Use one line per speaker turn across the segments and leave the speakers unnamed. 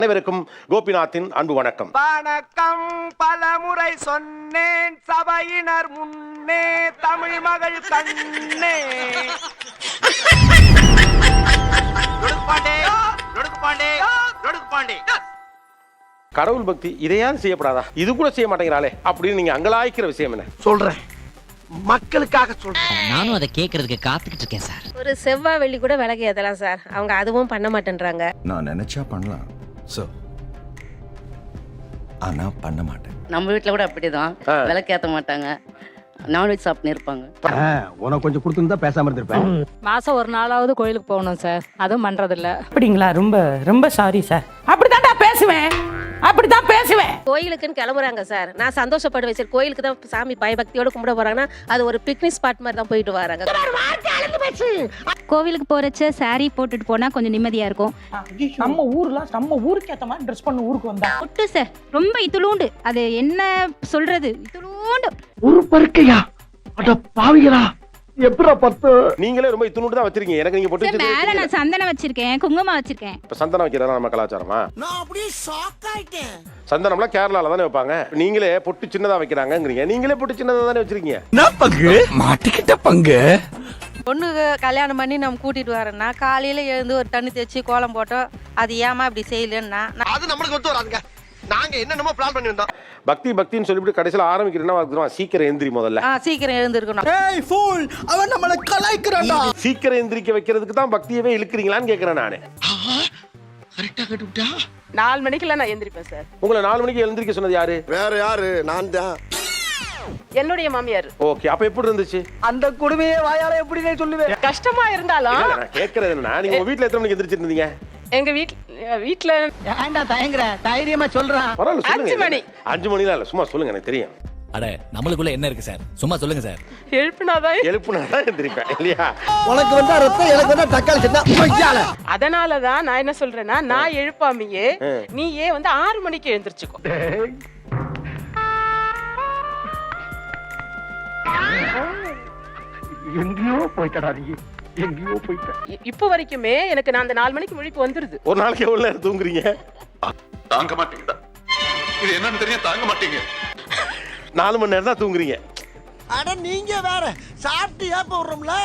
அனைவருக்கும் கோபிநாத்தின் அன்பு வணக்கம்.
வணக்கம். பலமுறை சொன்னேன் சபையினர் முன்னே, தமிழ் மகள் கண்ணே.
கடவுள் பக்தி இதையாவது செய்யப்படாதா? இது கூட செய்ய மாட்டேங்கிறாளே அப்படின்னு நீங்க அங்கலாய்க்கிற விஷயம் என்ன?
சொல்றேன், மக்களுக்காக சொல்றேன்.
நானும் அதை கேட்கறதுக்கு காத்துக்கிட்டு இருக்கேன் சார்.
ஒரு செவ்வாய் வெள்ளி கூட விலகி ஏதலாம் சார். அவங்க அதுவும் பண்ண மாட்டேன்றாங்க.
நான் நினைச்சா பண்ணலாம் சார், ஆனா பண்ண மாட்டேன்.
நம்ம வீட்டுல கூட அப்படிதான், விளக்கேற்ற மாட்டாங்க, நான்வெஜ் சாப்பிட்டு இருப்பாங்க.
உனக்கு கொஞ்சம் கொடுத்துருந்தா பேசாம இருந்திருப்பேன்.
மாசம் ஒரு நாளாவது கோயிலுக்கு போகணும் சார், அதுவும் பண்றதில்ல.
அப்படிங்களா? ரொம்ப ரொம்ப சாரி சார். அப்படித்தான் பேசுவேன், அப்படித்தான் பேசுவேன்.
கோயிலுக்குன்னு கிளம்புறாங்க சார், நான் சந்தோஷப்படுவேன் சார். கோயிலுக்கு தான் சாமி பயபக்தியோட கும்பிட போறாங்கன்னா அது ஒரு பிக்னிக் ஸ்பாட் மாதிரி தான் போயிட்டு வராங்க.
கோவிலுக்கு போறச்ச சாரி போட்டுட்டு போனா கொஞ்சம் நிம்மதியா இருக்கும்.
நம்ம ஊருக்கு ஏத்த மாதிரி ட்ரெஸ் பண்ண ஊருக்கு வந்தா
ஒட்டு சார் ரொம்ப இத்துளூண்டு, அது என்ன சொல்றது, இத்துளூண்டு
ஒரு பருக்கையா? அட பாவிகளா, எப்படா பத்து?
நீங்களே ரொம்ப இத்துணுட்டு தான் வச்சிருக்கீங்க. எனக்கு நீங்க போட்டு
மேல நான் சந்தனம் வச்சிருக்கேன், குங்குமம் வச்சிருக்கேன்.
இப்ப சந்தனம் வைக்கிறதா நம்ம கலாச்சாரமா?
நான் அப்படியே ஷாக் ஆயிட்டேன்.
சந்தனம்லாம் கேரளால தானே வைப்பாங்க. நீங்களே பொட்டு சின்னதா வைக்கிறாங்கங்கறீங்க. நீங்களே பொட்டு சின்னதா தானே வச்சிருக்கீங்க.
என்ன பங்கு மாட்டிக்கிட்ட பங்கு?
பொண்ணு கல்யாணம் பண்ணி நம்ம கூட்டிட்டு வரேன்னா காலையில எழுந்து ஒரு தண்ணி தேய்ச்சி கோலம் போட்டோம். அது ஏமா இப்படி செய்யலன்னா
அது நம்மளுக்கு ஒத்து வராதுங்க. நாங்க என்னென்னமோ பிளான் பண்ணி வந்தோம்.
பக்தின்னு சொல்லிட்டு கடைசியில ஆரம்பிக்கிறேன்னா சீக்கிரம் எந்திரி முதல்ல.
சீக்கிரம் எழுந்திருக்கணும்.
ஏய் ஃபூல், அவன் நம்மள கலாய்க்கறான்டா.
சீக்கிரம் எந்திரிக்க வைக்கிறதுக்கு தான் பக்தியவே இழுக்கிறீங்களான்னு கேக்குறேன் நானு.
கரெக்ட்டா கட்டுட்டா.
4 மணிக்கெல்லாம் நான் எந்திரிப்பேன் சார்.
உங்களை 4 மணிக்கு எழுந்திரிக்க சொன்னது யாரு?
வேற யாரு? நான் தான்.
என்னுடைய மாமியார்.
ஓகே, அப்ப எப்படி இருந்துச்சு
அந்த குடுமையே வாயால எப்படி நான் சொல்லுவேன்?
கஷ்டமா இருந்தாலும்
இல்ல, நான் கேக்குறது என்னன்னா, நீங்க உங்க வீட்ல எத்தனை மணிக்கு எந்திரிச்சிருந்தீங்க?
எங்க வீட்ல
ஏன்டா தயங்குற? தைரியமா சொல்றான்.
பரவாயில்ல சொல்லுங்க.
5 மணி.
5 மணிலாம் இல்ல, சும்மா சொல்லுங்க, எனக்கு தெரியும்.
அட நம்மளுக்குள்ள என்ன இருக்கு சார், சும்மா சொல்லுங்க சார்.
எழுப்பினாதான்
எழுப்புனாதான் எந்திரிப்பேன் இல்லையா?
உனக்கு வந்தா ரத்தம், எனக்கு வந்தா தக்காளி சட்னி.
அதனாலதான் நான் என்ன சொல்றேன்னா, நான் எழுப்பாமையே நீ ஏன் வந்து 6 மணிக்கு எழுந்திருச்சுக்கோ.
எங்கேயோ போய்ட்டடா நீ, எங்கேயோ போய்ட்ட.
இப்ப வரைக்குமே எனக்கு நான் அந்த 4 மணிக்கு முழிப்பு வந்துருது.
ஒரு நாளைக்கு எவ்வளவு நேரம் தூங்குறீங்க?
தாங்க மாட்டீங்க, இது என்னன்னு தெரியும், தாங்க மாட்டீங்க.
4 மணி நேரம் தான் தூங்குறீங்க.
அட நீங்க வேற சாப்பிட்டு ஏப்ப விடுறோம்ல,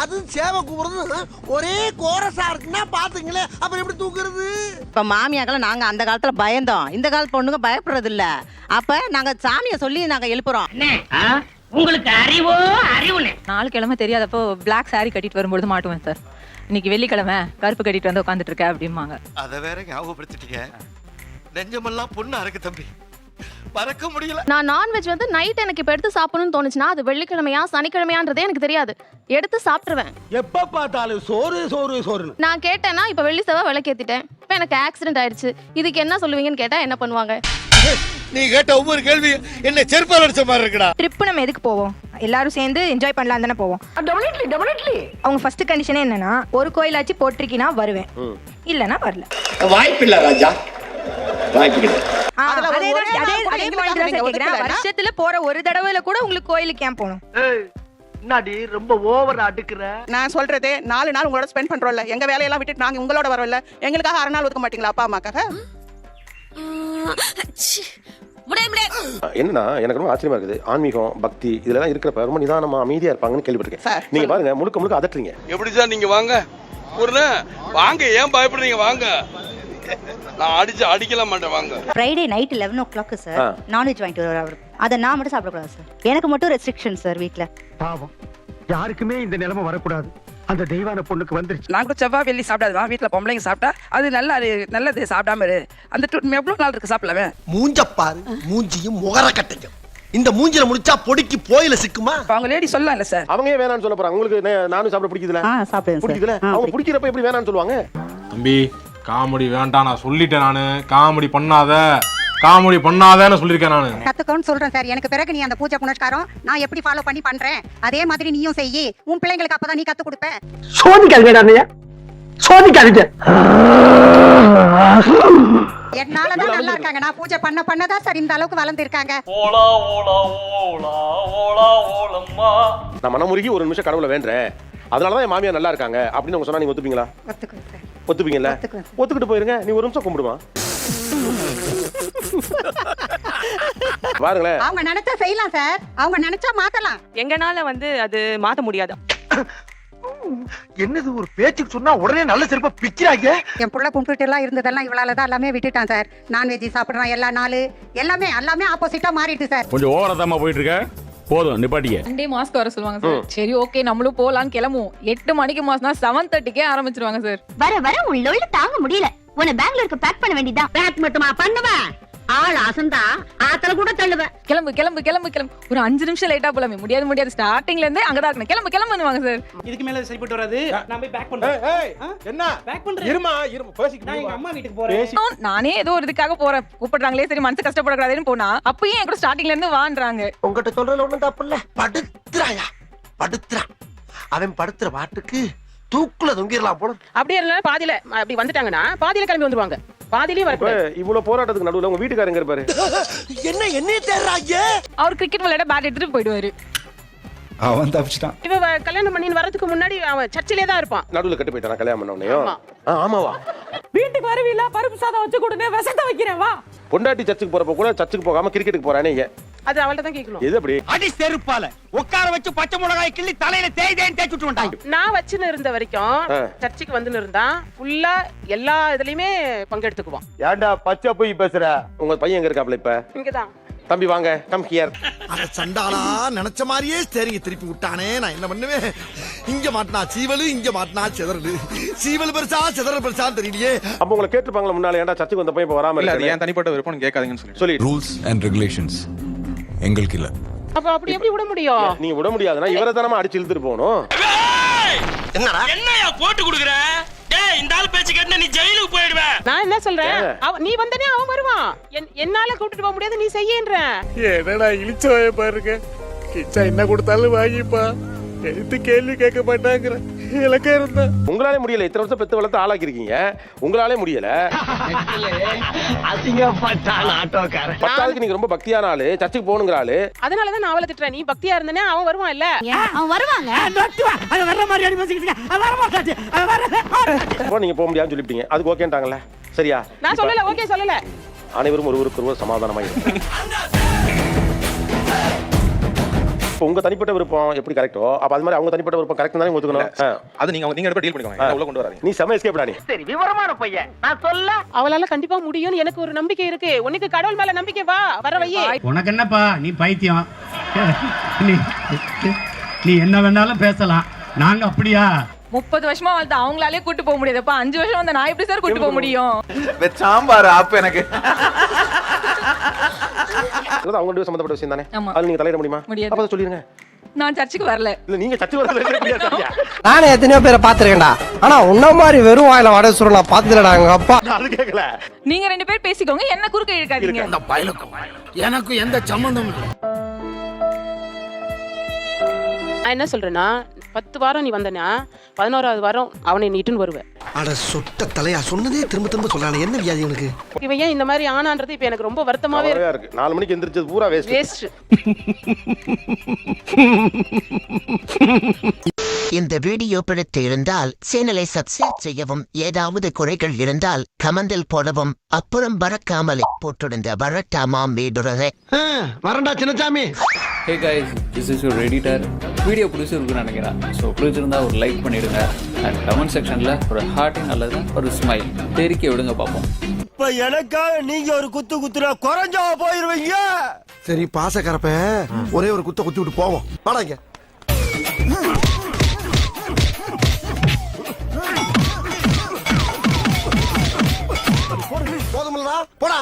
அது சேவை கூப்பிடுறது ஒரே கோரஸா இருக்குன்னா பாத்துங்களே, அப்புறம் எப்படி தூக்குறது?
இப்ப மாமியாக்கெல்லாம் நாங்க அந்த காலத்துல பயந்தோம், இந்த காலத்து பொண்ணுங்க பயப்படுறது இல்ல. அப்ப நாங்க சாமியை சொல்லி நாங்க எழுப்புறோம்.
உங்களுக்கு அறிவோ அறிவுனே.
4 கிழமை தெரியாதப்போ பிளாக் சாரி கட்டிட்டு வரும்போது மாட்டுவேன் சார். இன்னைக்கு வெள்ளிக்கிழமை கருப்பு கட்டிட்டு வந்து உட்காந்துட்டு இருக்க அப்படிம்பாங்க.
அத வேற ஞாபகப்படுத்திட்டீங்க. நெஞ்சமெல்லாம் பொண்ணா இருக்கு தம்பி, பறக்க முடியல.
நான் நான்வெஜ் வந்து நைட் எனக்கு இப்ப எடுத்து சாப்பிடணும்னு தோணுச்சுன்னா அது வெள்ளிக்கிழமையா சனிக்கிழமையான்றதே எனக்கு தெரியாது, எடுத்து சாப்பிட்டுருவேன்.
எப்ப பார்த்தாலும் சோறு சோறு சோறுன்னு.
நான் கேட்டேன்னா இப்ப வெள்ளி செவ்வாய் விளக்கேத்திட்டேன், இப்ப எனக்கு ஆக்சிடென்ட் ஆயிடுச்சு, இதுக்கு என்ன சொல்லுவீங்கன்னு கேட்டா என்ன பண்ணுவாங்க?
நீ கேட்ட ஒவ்வொரு கேள்வி என்ன செருப்பால் அடிச்ச மாதிரி இருக்குடா.
ட்ரிப் நம்ம எதுக்கு போவோம்? எல்லாரும் சேர்ந்து என்ஜாய் பண்ணலாம் தானே போவோம்.
டெஃபினெட்லி
அவங்க ஃபர்ஸ்ட் கண்டிஷனே என்னன்னா, ஒரு கோயிலாச்சு போட்டிருக்கீனா வருவேன், இல்லனா வரல.
வாய்ப்பில்லை ராஜா, வாய்ப்பில்லை.
வருஷத்துல போற ஒரு தடவைல கூட உங்களுக்கு கோயிலுக்கு ஏன் போகணும்?
என்னடி ரொம்ப ஓவர் அடுக்குற?
நான் சொல்றதே 4 நாள் உங்களோட ஸ்பெண்ட் பண்றோம்ல, எங்க வேலையெல்லாம் விட்டுட்டு நாங்க உங்களோட வரோம்ல, எங்களுக்காக 6 நாள் ஒதுக்க மாட்டீங்களா அப்பா அம்மாக்காக?
என்னன்னா எனக்கு ரொம்ப ஆச்சரியமா இருக்குது. ஆன்மீகம் பக்தி இதெல்லாம் இருக்கிறப்ப ரொம்ப நிதானமா அமைதியா இருப்பாங்கன்னு கேள்விப்பட்டிருக்கேன். நீங்க பாருங்க, முழுக்க அதட்டுறீங்க.
எப்படி சார் நீங்க வாங்க ஒரு வாங்க, ஏன் பயப்படுறீங்க? வாங்க, நான் அடிக்கலாம் மாட்டேன், வாங்க.
Friday night 11 o'clock sir non veg வாங்கிட்டு வருவார். அதை நான் மட்டும் சாப்பிடக்கூடாது சார், எனக்கு மட்டும் ரெஸ்ட்ரிக்ஷன் சார் வீட்டில்.
பாவம், யாருக்குமே இந்த நிலைமை வரக்கூடாது. அந்த தெய்வான பொண்ணுக்கு வந்துருச்சு.
நாங்க செவ்வாய் வெள்ளி சாப்பிடாதுமா, வீட்டுல பொம்பளைங்க சாப்பிட்டா அது நல்லது, சாப்பிடாம இரு. அந்த எவ்வளவு நாள் இருக்கு சாப்பிடலாமே?
மூஞ்சப்பாரு, மூஞ்சியும் முகர கட்டைக்கும். இந்த மூஞ்சில முடிச்சா பொடிக்கு போயில சிக்குமா?
அவங்க லேடி சொல்லலாம்ல சார்.
அவங்க ஏன் வேணாம்னு சொல்ல போறாங்க? உங்களுக்கு நானும் சாப்பிட பிடிக்குதுல? பிடிக்குதுல? அவங்க பிடிக்கிறப்ப எப்படி வேணாம்னு சொல்லுவாங்க?
தம்பி காமெடி வேண்டாம், நான் சொல்லிட்டேன். நானு காமெடி பண்ணாதேன்னு சொல்லியிருக்கேன். நானு
கத்துக்கோன்னு சொல்றேன் சார். எனக்கு பிறகு நீ அந்த பூஜை புனஸ்காரம் நான் எப்படி ஃபாலோ பண்ணி பண்றேன் அதே மாதிரி நீயும் செய்யி. உன் பிள்ளைங்களுக்கு அப்பதான் நீ கத்து கொடுப்ப.
சோதிக்காதீங்க, சோதிக்காதீங்க.
என்னாலதான் நல்லா இருக்காங்க, நான் பூஜை பண்ணதான் சார் இந்த அளவுக்கு வளர்ந்து இருக்காங்க.
நான் மனமுருகி ஒரு நிமிஷம் கடவுளை வேண்டேன், அதனாலதான் என் மாமியார் நல்லா இருக்காங்க அப்படின்னு சொன்னா நீங்க ஒத்துப்பீங்களா?
ஒத்துக்கோ சார்.
ஒத்துப்பீங்கல்ல?
ஒத்துக்குவேன்.
ஒத்துக்கிட்டு போயிருங்க. நீ ஒரு நிமிஷம் கும்பிடுமா? பாருங்களேன்.
அவங்க நினைச்சா செய்யலாம் சார், அவங்க நினைச்சா மாத்தலாம்.
எங்கனால வந்து அது மாத்த முடியாது.
என்னது ஒரு பேச்சுக்கு சொன்னா உடனே நல்ல செருப்பா பிக்கிறாங்க.
என் புள்ள கும்பிட்டு எல்லாம் இருந்ததெல்லாம் இவளால தான் எல்லாமே விட்டுட்டான் சார். நான்வெஜ் சாப்பிடுறான் எல்லா நாள், எல்லாமே ஆப்போசிட்டா மாறிடுது சார்.
கொஞ்சம் ஓவரா தாமா போயிட்டு இருக்க. போதும் நிப்பாட்டிக்க.
சண்டே மாஸ்க்கு வர சொல்லுவாங்க சார். சரி ஓகே நம்மளும் போலான்னு கிளம்புவோம். 8 மணிக்கு மாஸ்னா 7:30க்கே ஆரம்பிச்சிருவாங்க சார்.
வர உள்ள தாங்க முடியல. உன்னை பெங்களூருக்கு பேக் பண்ண வேண்டியதான்.
பேக் மட்டுமா பண்ணுவேன்? ஆள் அசந்தா ஆத்தல கூட தள்ளுவேன்.
கிளம்பு கிளம்பு கிளம்பு கிளம்பு. ஒரு 5 நிமிஷம் லேட்டா போலாமே. முடியாது. ஸ்டார்டிங்ல இருந்தே அங்கதான் இருக்கணும். கிளம்பு கிளம்புவாங்க சார்.
இதுக்கு மேல சரிப்பட்டு வராது. நான் போய் பேக் பண்றேன்.
என்ன?
பேக் பண்றேன்.
இருமா பேசிக்கிட்டு
நான் எங்க அம்மா வீட்டுக்கு போறேன்.
நானே ஏதோ ஒரு இதுக்காக போறேன். கூப்பிடுறாங்களே சரி மனசு கஷ்டப்படக்கூடாதுன்னு போனா அப்பயும் என் கூட ஸ்டார்டிங்ல இருந்து வான்றாங்க.
உங்ககிட்ட சொல்றதுல ஒண்ணும் தப்பு இல்ல. படுத்துறா அவன் படுத்துற பாட்டுக்கு தூக்குல தொங்கிடலாம் போல.
அப்படியே இருந்தாலும் பாதியில அப்படி வந்துட்டாங்கன்னா பாதியில கிளம்பி வந்துருவாங்க. பாதியிலே வரக்கூடாது.
இவ்வளவு போராட்டத்துக்கு நடுவுல உங்க வீட்டுக்காரங்க இருப்பாரு.
என்ன தேடுறாங்க?
அவர் கிரிக்கெட் விளையாட பேட் எடுத்துட்டு போயிடுவாரு.
அவன் தப்பிச்சிட்டான்.
இவ கல்யாணம் பண்ணி வரதுக்கு முன்னாடி அவன் சர்ச்சிலே தான் இருப்பான்.
நடுவுல கட்டு போயிட்டானா கல்யாணம் பண்ண உடனே? ஆமாவா?
வீட்டுக்கு வருவீல பருப்பு சாதம் வச்சு கொடுங்க விஷத்தை வைக்கிறேன் வா.
பொண்டாட்டி சர்ச்சுக்கு போறப்ப கூட சர்ச்சுக்கு போகாம கிரிக்கெட்டுக்கு போறானே ஏன்?
அது அவள்கிட்ட தான் கேட்கணும்.
எது அப்படி?
அடி செருப்பால உட்கார வச்சு பச்சை மிளகாய் கிள்ளி தலையில தேய்தேன்னு தேய்ச்சுட்டு வந்துட்டாங்க.
நான் வச்சுன்னு இருந்த வரைக்கும் சர்ச்சுக்கு வந்து இருந்தான். ஃபுல்லா எல்லா இதுலயுமே பங்கெடுத்துக்குவான்.
ஏன்டா பச்சை போய் பேசுற?
உங்க பையன் எங்க இருக்காப்ல இப்ப?
இங்கதான்.
தம்பி வாங்க, கம் ஹியர்.
அட சண்டாளா, நினைச்ச மாதிரியே ஸ்டேரிங்க திருப்பி விட்டானே. நான் என்ன பண்ணுவேன்? இங்க மாட்டினா சீவலு, இங்க மாட்டினா சிதறலு. சீவல் பெருசா சிதறல் பெருசான்னு தெரியலையே.
அப்ப உங்களை கேட்டுப்பாங்களா முன்னால, ஏன்டா சர்ச்சுக்கு வந்த பையன் இப்ப வராம
இல்ல அது
இருக்கானே?
ஏன் தனிப்பட்ட விருப்பம் கேட்காதீங்கன்னு சொல்லி
ரூல்ஸ் அண்ட் ரெகுலேஷன்ஸ் எங்களுக்கு இல்ல.
அப்ப அப்படி எப்படி விட முடியும்?
நீங்க விட முடியாதுன்னா இவரை தானமா அடிச்சு இழுத்துட்டு போகணும்.
என்னையா போட்டு குடுக்குற? டேய் இந்த ஆள் பேச்சு கேட்டா நீ ஜெயிலுக்கு போயிடுவே.
நான் என்ன சொல்றேன்? நீ வந்தனே அவன் வருவான். என்னால கூட்டிட்டு போக முடியாது, நீ செய்யன்ற.
என்னடா இழிச்சவாய பாருங்க. கிச்சா என்ன கொடுத்தாலும் வாங்கிப்பா. எடுத்து கேள்வி கேட்க மாட்டாங்கற இலக்கா இருந்தா.
உங்களாலே முடியல. இத்தனை வருஷம் பெத்து வளர்த்து ஆளாக்கி இருக்கீங்க, உங்களாலே முடியல.
அசிங்கப்பட்டான் ஆட்டோக்காரன்.
பத்தாவதுக்கு நீங்க ரொம்ப பக்தியான ஆளு, சர்ச்சுக்கு போகணுங்கிற ஆளு.
அதனாலதான் நான் அவளை திட்டுறேன். நீ பக்தியா இருந்தனே அவன் வருவான் இல்ல?
அவன் வருவாங்க.
அது வர்ற மாதிரி அடி பேசிக்கிட்டு அது வர மாட்டாச்சு. அது வர.
அப்போ நீங்க போக முடியாதுன்னு சொல்லிட்டீங்க. அதுக்கு ஓகேன்ட்டாங்கல்ல? சரியா?
நான் சொல்லல, ஓகே சொல்லல.
அனைவரும் ஒருவருக்கு ஒருவர் சமாதானமா இருக்கும். உங்க தனிப்பட்ட விருப்பம் எப்படி கரெக்டோ அப்ப அது மாதிரி அவங்க தனிப்பட்ட விருப்பம் கரெக்ட் தானே ஒத்துக்கணும்.
அது நீங்க ரெண்டு டீல் பண்ணிக்கோங்க. உள்ள கொண்டு வராதீங்க.
நீ செம எஸ்கேப் டா. நீ
சரி விவரமான பையன். நான் சொல்ல
அவளால கண்டிப்பா முடியும்னு எனக்கு ஒரு நம்பிக்கை இருக்கு. உனக்கு கடவுள் மேல நம்பிக்கை, வா வர வையே.
உனக்கு என்னப்பா நீ பைத்தியம். நீ என்ன வேணாலும் பேசலாம், நாங்க அப்படியா?
30 வருஷமா வாழ்த்து அவங்களாலே கூட்டு போக முடியாதுப்பா. 5 வருஷம் வந்த நான் எப்படி சார் கூட்டு போக முடியும்?
சாம்பார் ஆப் எனக்கு.
அவங்க சம்பந்தப்பட்ட விஷயம் தானே.
ஆமா.
அது நீங்க தலையிட முடியுமா?
முடியாது.
அப்ப சொல்லிருங்க.
நான் சர்ச்சுக்கு வரல.
இல்ல நீங்க சர்ச்சுக்கு வரல.
நானே எத்தனையோ பேரை பாத்துருக்கேன்டா. ஆனா உன்ன மாதிரி வெறும் வாயில வடை சுர நான் பாத்துலடா. எங்க அப்பா
அது கேட்கல.
நீங்க 2 பேர் பேசிக்கோங்க, என்ன குறுக்க இழுக்காதீங்க.
அந்த பயலுக்கும் எனக்கு எந்த சம்பந்தமும் இல்லை.
நான் என்ன சொல்றேன்னா 10 வாரம் நீ வந்தனா 11வது வாரம் அவனை நீட்டுன்னு வருவேன்.
அட சொட்ட தலையா, சொன்னதே திரும்ப திரும்ப சொல்றானே. என்ன வியாதி உனக்கு?
இவன் ஏன் இந்த மாதிரி ஆனான்றது இப்ப எனக்கு ரொம்ப வருத்தமாவே
இருக்கு. 4 மணிக்கு எந்திரிச்சது பூரா வேஸ்ட்.
இந்த வீடியோ பிடித்து இருந்தால் சேனலை சப்ஸ்கிரைப் செய்யவும், ஏதாவது குறைகள் இருந்தால் கமெண்டில் போடவும், அப்புறம் மறக்காமலே போட்டிருந்த வரட்டாமாம் வீடுறதே.
வரண்டா Chinnasamy.
Hey guys, this is your editor. Video பிடிச்சிருக்குன்னு நினைக்கிறேன். ஸோ பிடிச்சிருந்தா ஒரு லைக் பண்ணிடுங்க. அண்ட் கமெண்ட் செக்ஷனில் ஒரு ஹார்ட்டிங் அல்லது ஒரு ஸ்மைல் தெரிக்க விடுங்க பார்ப்போம்.
இப்ப எனக்காக நீங்க ஒரு குத்து குத்துனா குறைஞ்சா போயிருவீங்க. சரி பாசக்கரப்ப ஒரே ஒரு குத்த குத்தி விட்டு போவோம். வாடாங்க. போதுமில்லடா, போடா.